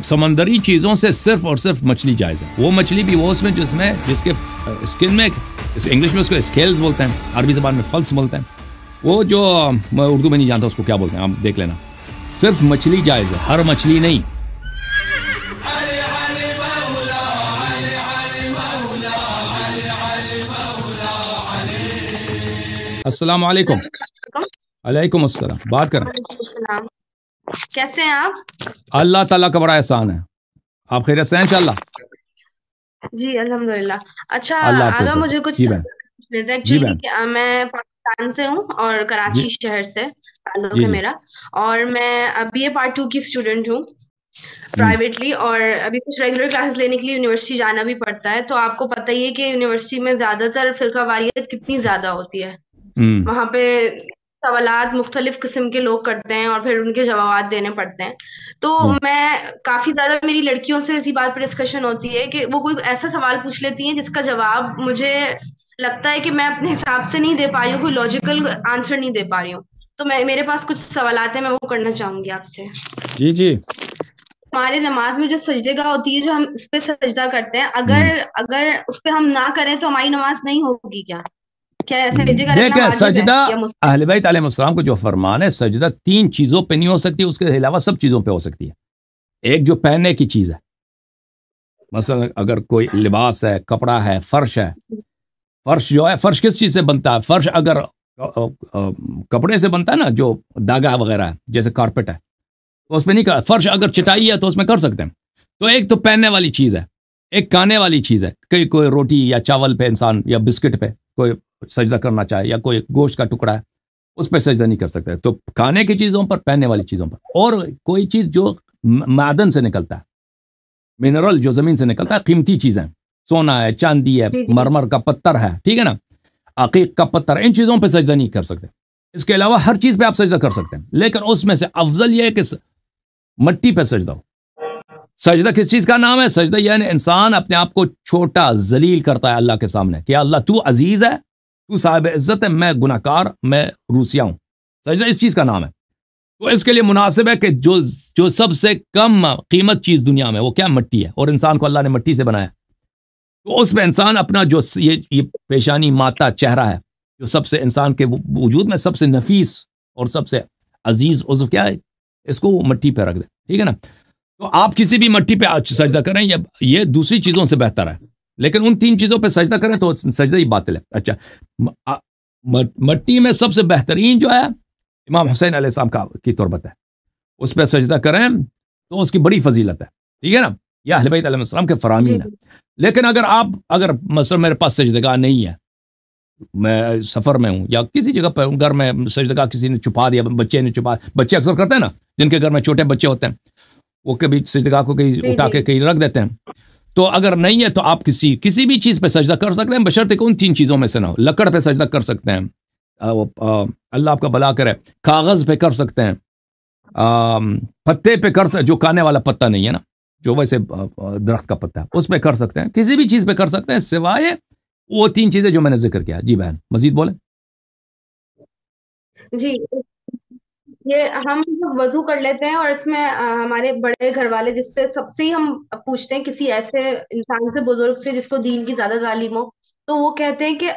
سمندری چیزوں سے صرف اور صرف مچھلی جائز ہے. وہ مچھلی بھی وہ اس میں جس کے اسکن میں انگلش میں اس کو اسکیلز بولتے ہیں, عربی زبان میں فلس بولتے ہیں. وہ جو میں اردو میں نہیں جانتا اس کو کیا بولتے ہیں, آپ دیکھ لینا. صرف مچھلی جائز ہے, ہر مچھلی نہیں. السلام علیکم. علیکم السلام. بات کریں. کیسے ہیں آپ؟ اللہ تعالیٰ کا بڑا احسان ہے. آپ خیریت سے ہیں انشاءاللہ؟ جی الحمدللہ. اچھا اللہ آپ کو آگا عزت مجھے دے. کچھ جی بہن. جی ایکچولی بہن. میں پاکستان سے ہوں اور جی کراچی شہر سے تعلق جی ہے جی. میرا, اور میں بی اے پارٹ 2 کی اسٹوڈنٹ ہوں ہوں. پرائیویٹلی, اور ابھی کچھ ریگولر کلاسز لینے کے لیے یونیورسٹی جانا بھی پڑتا ہے. تو آپ کو پتہ ہی ہے کہ یونیورسٹی میں زیادہ تر فرقہ واریت کتنی زیادہ ہوتی ہے. ہوں. وہاں پہ سوالات مختلف قسم کے لوگ کرتے ہیں اور پھر ان کے جوابات دینے پڑتے ہیں. تو جی میں کافی زیادہ میری لڑکیوں سے اسی بات پہ ڈسکشن ہوتی ہے کہ وہ کوئی ایسا سوال پوچھ لیتی ہیں جس کا جواب مجھے لگتا ہے کہ میں اپنے حساب سے نہیں دے پا رہی ہوں, کوئی لاجیکل آنسر نہیں دے پا رہی ہوں. تو میرے پاس کچھ سوالات ہیں, میں وہ کرنا چاہوں گی آپ سے. جی جی. ہمارے نماز میں جو سجدے گاہ ہوتی ہے, جو ہم اس پہ سجدہ کرتے ہیں, ہوں. اگر اس پہ ہم نہ کریں تو ہماری نماز نہیں ہوگی کیا؟ کیا سجدے کا رکھنا دیکھیں, واجب ہے سجدہ یا اہل بیت علیہ السلام کو جو فرمان ہے, سجدہ 3 چیزوں پہ نہیں ہو سکتی, اس کے علاوہ سب چیزوں پہ ہو سکتی ہے. ایک جو پہننے کی چیز ہے, مثلا اگر کوئی لباس ہے, کپڑا ہے, فرش ہے. فرش جو ہے, فرش کس چیز سے بنتا ہے؟ فرش اگر کپڑے سے بنتا ہے نا, جو داغا وغیرہ ہے, جیسے کارپیٹ ہے, تو اس پہ نہیں کر. فرش اگر چٹائی ہے تو اس میں کر سکتے ہیں. تو ایک تو پہننے والی چیز ہے, ایک کھانے والی چیز ہے. کوئی روٹی یا چاول پہ انسان یا بسکٹ پہ کوئی سجدہ کرنا چاہے, یا کوئی گوشت کا ٹکڑا ہے اس پہ سجدہ نہیں کر سکتے. تو کھانے کی چیزوں پر, پہننے والی چیزوں پر. اور کوئی چیز جو معدن سے نکلتا ہے, منرل جو زمین سے نکلتا ہے, قیمتی چیزیں, سونا ہے, چاندی ہے, جی مرمر کا پتھر ہے, ٹھیک ہے نا, عقیق کا پتھر, ان چیزوں پہ سجدہ نہیں کر سکتے. اس کے علاوہ ہر چیز پہ آپ سجدہ کر سکتے ہیں, لیکن اس میں سے افضل یہ ہے کہ مٹی پہ سجدہ ہو. سجدہ کس چیز کا نام ہے؟ سجدہ یعنی انسان اپنے آپ کو چھوٹا ذلیل کرتا ہے اللہ کے سامنے, کہ اللہ تو عزیز ہے, تو صاحب عزت ہے, میں گناہ کار, میں روسیا ہوں. سجدہ اس چیز کا نام ہے. تو اس کے لیے مناسب ہے کہ جو سب سے کم قیمت چیز دنیا میں, وہ کیا؟ مٹی ہے. اور انسان کو اللہ نے مٹی سے بنایا, تو اس پہ انسان اپنا جو یہ پیشانی ماتا چہرہ ہے, جو سب سے انسان کے وجود میں سب سے نفیس اور سب سے عزیز عضو کیا ہے, اس کو مٹی پہ رکھ دے, ٹھیک ہے نا. تو آپ کسی بھی مٹی پہ سجدہ کریں, یہ دوسری چیزوں سے بہتر ہے, لیکن ان 3 چیزوں پہ سجدہ کریں تو سجدہ ہی باطل ہے. اچھا, مٹی میں سب سے بہترین جو ہے امام حسین علیہ السلام کی تربت ہے, اس پہ سجدہ کریں تو اس کی بڑی فضیلت ہے, ٹھیک ہے نا. یہ اہل بیت علیہ السلام کے فرامین ہے. لیکن اگر مثلا میرے پاس سجدہ گاہ نہیں ہے, میں سفر میں ہوں یا کسی جگہ پہ ہوں, گھر میں سجدہ گاہ کسی نے چھپا دیا, بچے اکثر کرتے ہیں نا, جن کے گھر میں چھوٹے بچے ہوتے ہیں, وہ کبھی سجدہ گاہ کو کہیں اٹھا کے کہیں رکھ دیتے ہیں. تو اگر نہیں ہے تو آپ کسی بھی چیز پہ سجدہ کر سکتے ہیں, بشرطے کہ ان 3 چیزوں میں سے نہ ہو. لکڑ پہ سجدہ کر سکتے ہیں, اللہ آپ کا بھلا کرے, کاغذ پہ کر سکتے ہیں, پتے پہ کر سکتے, جو کھانے والا پتا نہیں ہے نا, جو ویسے درخت کا پتا ہے, اس پہ کر سکتے ہیں, کسی بھی چیز پہ کر سکتے ہیں سوائے وہ 3 چیزیں جو میں نے ذکر کیا. جی بہن مزید بولیں. جی, یہ ہم جب وضو کر لیتے ہیں اور اس میں ہمارے بڑے گھر والے جس سے سب سے ہی ہم پوچھتے ہیں, کسی ایسے انسان سے, بزرگ سے جس کو دین کی زیادہ تعلیم ہو, تو وہ کہتے ہیں کہ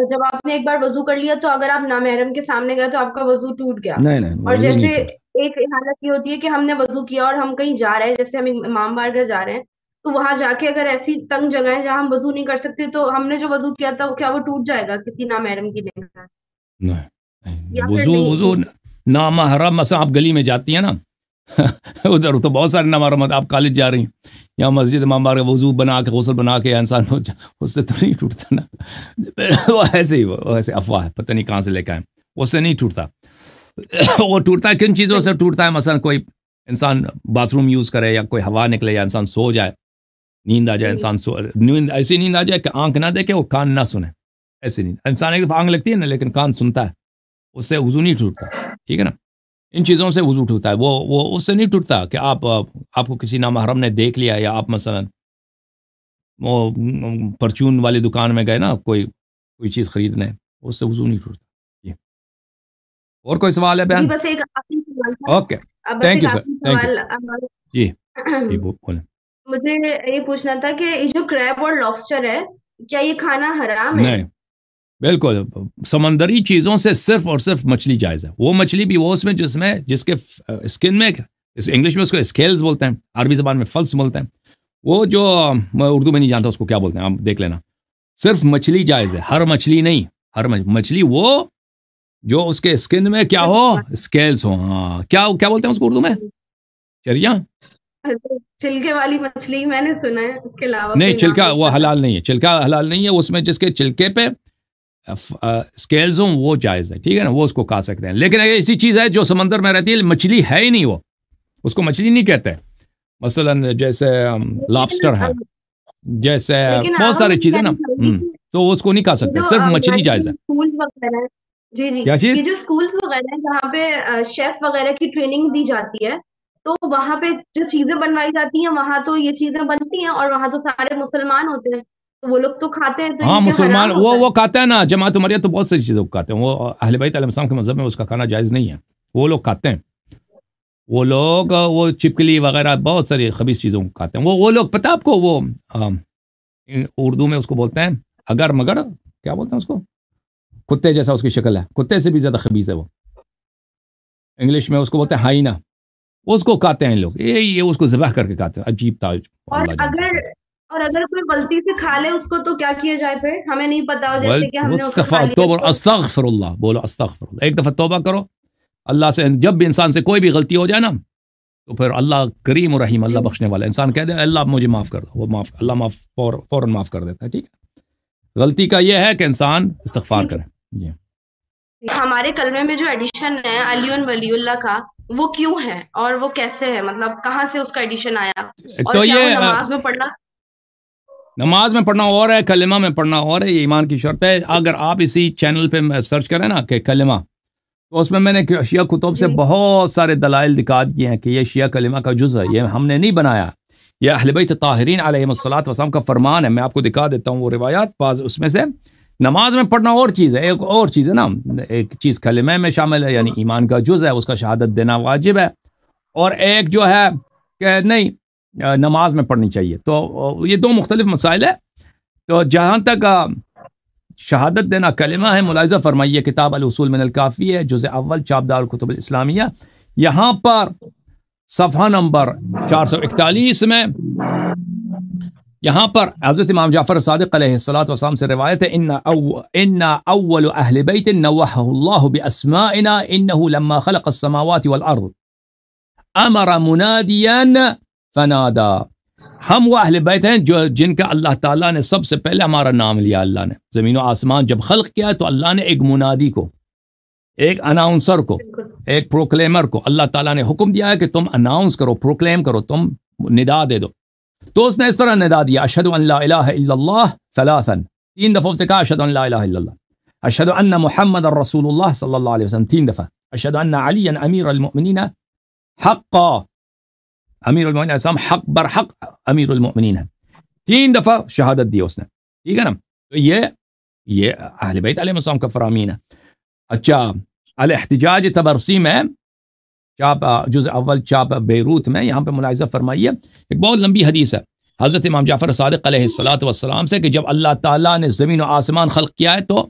جب آپ نے ایک بار وضو کر لیا تو اگر آپ نامحرم کے سامنے گئے تو آپ کا وضو ٹوٹ گیا. نہیں اور وضو نہیں جیسے ٹوٹتا. ایک حالت یہ ہوتی ہے کہ ہم نے وضو کیا اور ہم کہیں جا رہے ہیں, جیسے ہم امام باڑگاہ جا رہے ہیں, تو وہاں جا کے اگر ایسی تنگ جگہ ہے جہاں ہم وضو نہیں کر سکتے, تو ہم نے جو وضو کیا تھا کیا وہ ٹوٹ جائے گا کسی نامحرم کی نگاہ سے, نہیں, یا پھر وضو نہیں؟ نامحرم, مثلا آپ گلی میں جاتی ہیں نا, ادھر تو بہت سارے نامحرم, آپ کالج جا رہی ہیں یا مسجد امام باڑگاہ, وضو بنا کے غسل بنا کے انسان اس سے تو نہیں ٹوٹتا نا. وہ ایسے ہی, وہ ایسے افواہ ہے, پتہ نہیں کہاں سے لے کے آئے, اس سے نہیں ٹوٹتا. وہ ٹوٹتا ہے کن چیزوں سے ٹوٹتا ہے؟ مثلا کوئی انسان باتھ روم یوز کرے, یا کوئی ہوا نکلے, یا انسان سو جائے, نیند آ جائے, انسان نیند ایسی نیند آ جائے کہ آنکھ نہ دیکھے, وہ کان نہ سنے, ایسی نیند. انسان ایک دفعہ آنکھ لگتی ہے نا لیکن کان سنتا ہے, اس سے وضو نہیں ٹوٹتا, ٹھیک ہے نا. ان چیزوں سے وضو ٹوٹتا ہے, وہ اس سے نہیں ٹوٹتا کہ آپ کو کسی نامحرم نے دیکھ لیا, یا آپ مثلا وہ پرچون والی دکان میں گئے نا, کوئی چیز خریدنے, اس سے وضو نہیں ٹوٹتا. اور کوئی سوال ہے جی بہن؟ بس ایک آخری سوال تھا. Okay, thank you sir, thank you. جی جی بولیں. मुझे ये पूछना था कि ये जो क्रैब और लॉबस्टर है, क्या ये खाना हराम है? नहीं, बिल्कुल समंदरी चीज़ों से सिर्फ और सिर्फ मछली जायज़ है. वो मछली भी वो उसमें जिसके स्किन में, इंग्लिश में उसको स्केल्स बोलते हैं, अरबी ज़बान में फल्स बोलते हैं. वो जो मैं उर्दू में नहीं जानता उसको क्या बोलते हैं, आप देख लेना. सिर्फ मछली जायज़ है, हर मछली नहीं. हर मछली वो जो उसके स्किन में क्या हो, स्केल्स हो. हाँ, क्या क्या बोलते हैं उसको उर्दू में? चरिया? छिलके वाली मछली मैंने सुना है, उसके अलावा नहीं, कोई नाम छिलका नहीं वो पता। हलाल नहीं है. छिलका हलाल नहीं है. उसमें जिसके छिलके पे स्केल्स हों वो जायज़ है. ठीक है ना, वो उसको खा सकते हैं. लेकिन अगर ऐसी चीज़ है जो समंदर में रहती है, मछली है ही नहीं, वो उसको मछली नहीं कहते. मसलन जैसे लॉबस्टर है, जैसे लेकिन बहुत आप सारी हम चीज़ें ना, कहना चाहेंगे कि तो उसको नहीं खा सकते. जो सिर्फ मछली हमारे जायज़ है. स्कूल वगैरह है, जी जी, क्या ये चीज़? जो स्कूल्स वगैरह है जहाँ पे शेफ वगैरह की ट्रेनिंग दी जाती है, तो वहां पे जो चीजें बनवाई जाती हैं वहां तो ये चीजें बनती हैं, और वहां तो सारे मुसलमान होते हैं, तो वो लोग तो खाते हैं, तो हाँ, ये क्या मुसलमान हराम होता है? वो खाते हैं ना. जमात उमरिया तो बहुत सारी चीज़ों को खाते हैं. वो अहले बैत अलैहिस्सलाम के मज़हब में उसका खाना जायज़ नहीं है. वो लोग खाते हैं. वो लोग वो छिपकली वगैरह बहुत सारी खबीस चीज़ों को खाते हैं. वो लोग पता है आपको, वो उर्दू में उसको बोलते हैं अगर मगर, क्या बोलते हैं उसको, कुत्ते जैसा उसकी शक्ल है, कुत्ते से भी ज़्यादा खबीस है वो. इंग्लिश में उसको बोलते हैं हाइना. उसको खाते हैं लोग. ये उसको ज़िबह करके खाते हैं. अजीब था, और अल्लाह जानता अगर है. और अगर कोई गलती से खा ले उसको, तो क्या किया जाए? फिर हमें नहीं पता हो, जैसे कि हमने उसको खा लिया तो अस्तगफिरुल्लाह बोलो, अस्तगफिरुल्लाह. एक दफ़ा तौबा करो अल्लाह से. जब भी इंसान से कोई भी गलती हो जाए ना, तो फिर अल्लाह करीम और रहीम, अल्लाह बख्शने वाला. इंसान कह दे अल्लाह मुझे माफ़ कर दो, वो अल्लाह फ़ौरन माफ़ कर देता है. ठीक है, गलती का ये है कि इंसान इस्तिग़फ़ार करे. जी. हमारे कलमे में जो एडिशन है अलीउन वलीउल्लाह का, वो क्यों है और वो कैसे है? मतलब कहाँ से उसका एडिशन आया, तो और क्या ये वो नमाज में पढ़ना? नमाज में पढ़ना और है, कलिमा में पढ़ना और है. ये ईमान की शर्त है. अगर आप इसी चैनल पे सर्च करें ना कि कलिमा, तो उसमें मैंने शिया कुतुब से जी बहुत सारे दलाइल दिखा दिए हैं कि ये शिया कलिमा का जुज़ है. ये हमने नहीं बनाया. ये अहले बैत ताहिरीन अलैहिमुस्सलात वस्सलाम का फरमान है. मैं आपको दिखा देता हूँ वो रिवायात पास. उसमें से नमाज में पढ़ना और चीज़ है, एक और चीज़ है ना. एक चीज़ कलिमे में शामिल है, यानी ईमान का जुज़ है, उसका शहादत देना वाजिब है. और एक जो है कि नहीं, नमाज में पढ़नी चाहिए. तो ये दो मुख्तलिफ मसाइल है. तो जहाँ तक शहादत देना कलिमा है, मुलाहिज़ा फरमाइए किताब अल उसूल मिन अल काफ़ी है, जुज़ अव्वल, चाप दारुल कुतुब अल इस्लामिया. यहाँ पर सफ़हा नंबर 441 में यहाँ पर हज़रत इमाम जाफ़र सादिक़ अलैहिस्सलातु वस्सलाम से रिवायत है, इन्ना अव्वल अहले बैत नव्वहहुल्लाहु बिअस्माइना इन्नहु लम्मा खलक़ अस्समावाति वल अर्द अमर मुनादियन फनादा. हम वो अहले बैत हैं जो जिनका अल्लाह ताला ने सबसे पहले हमारा नाम लिया. अल्लाह ने ज़मीन और आसमान जब खल्क़ किया तो अल्लाह ने एक मुनादी को, एक अनाउंसर को, बिल्कुल। एक प्रोक्लेमर को अल्लाह ताला ने हुक्म दिया है कि तुम अनाउंस करो, प्रोक्लेम करो, तुम निदा दे दो. तो उसने इस तरह निदा दिया, अशहदु अन ला इलाहा इल्लल्लाह सलासन. 3 दफ़ा उसने कहा अशहदु अन ला इलाहा इल्लल्लाह. अशहदु अन्ना मुहम्मदर रसूलुल्लाह सल्लल्लाहु अलैहि वसल्लम 3 दफ़ा. अशहदु अन्ना अलियन अमीरुल मुमिनीन हक़्क़ा. अमीरुल मुमिनीन सम हक बर हक अमीरुल मुमिनीन है. 3 दफ़ा शहादत दी उसने. ठीक है ना. तो ये अहले बैत अलैहिस्सलाम का फरामीन है. अच्छा, अल इहतिजाज तबरसी में चाप जुज़ अव्वल चाप बेरूत में, यहाँ पे मुलाहिज़ा फरमाइए, एक बहुत लंबी हदीस है हज़रत इमाम जाफ़र सादिक़ अलैहिस्सलातु वस्सलाम से कि जब अल्लाह ताला ने ज़मीन और आसमान खल्क़ किया है तो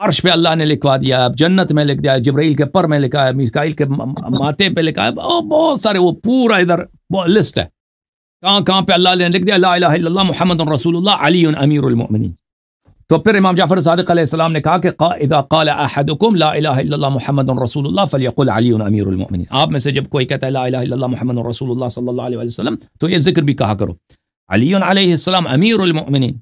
अर्श पे अल्लाह ने लिखवा दिया, जन्नत में लिख दिया, जिब्राइल के पर में लिखा है, मीकाईल के माथे पे लिखा है, बहुत सारे, वो पूरा इधर लिस्ट है कहाँ कहाँ पे अल्लाह ने लिख दिया ला इलाहा इल्लल्लाह मुहम्मदुर रसूलुल्लाह अलीयुन अमीरुल मोमिनीन. तो फिर इमाम जाफ़र सादिक़ अलैहिस्सलाम ने कहा कि इज़ा क़ाल अहदुकुम ला इलाहा इल्लल्लाह मुहम्मदुर रसूलुल्लाह फलियक़ुल अलीयुन अमीरुल मोमिनीन. आप में से जब कोई कहता है ला इलाहा इल्लल्लाह मुहम्मदुर रसूलुल्लाह सल्लल्लाहु अलैहि वसल्लम, तो ये जिक्र भी कहा करो, अलीयुन अलैहिस्सलाम अमीरुल मोमिनीन.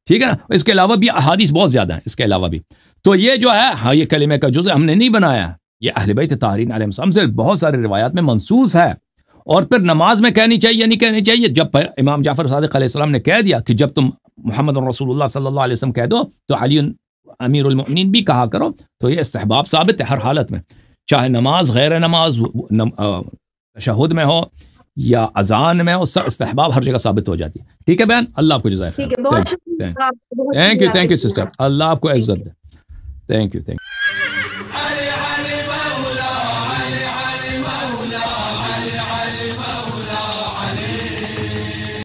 ठीक है ना. इसके अलावा भी अहादीस बहुत ज़्यादा है इसके अलावा भी. तो ये जो है, हाँ, ये कलिमे का जुज़ हमने नहीं बनाया, ये अहले बैत ताहिरीन अलैहिस्सलाम से बहुत सारे रिवायात में मंसूस है. और फिर नमाज में कहनी चाहिए नहीं कहनी चाहिए, जब इमाम जाफ़र सादिक़ अलैहिस्सलाम ने कह दिया कि जब तुम मुहम्मद रसूलुल्लाह सल्लल्लाहु अलैहि वसल्लम कह दो तो अली अमीरुल मोमिनीन भी कहा करो, तो ये इस्तिहबाब साबित है हर हालत में, चाहे नमाज गैर नमाज तशहुद में हो या अजान में हो, सब इस्तिहबाब हर जगह साबित हो जाती है. ठीक है बहन, अल्लाह आपको जज़ाए खैर. ठीक है, बहुत शुक्रिया आपका, बहुत थैंक शुक्रिया यू आपकी सिस्टर, अल्लाह आपको इज्जत दे. Thank you.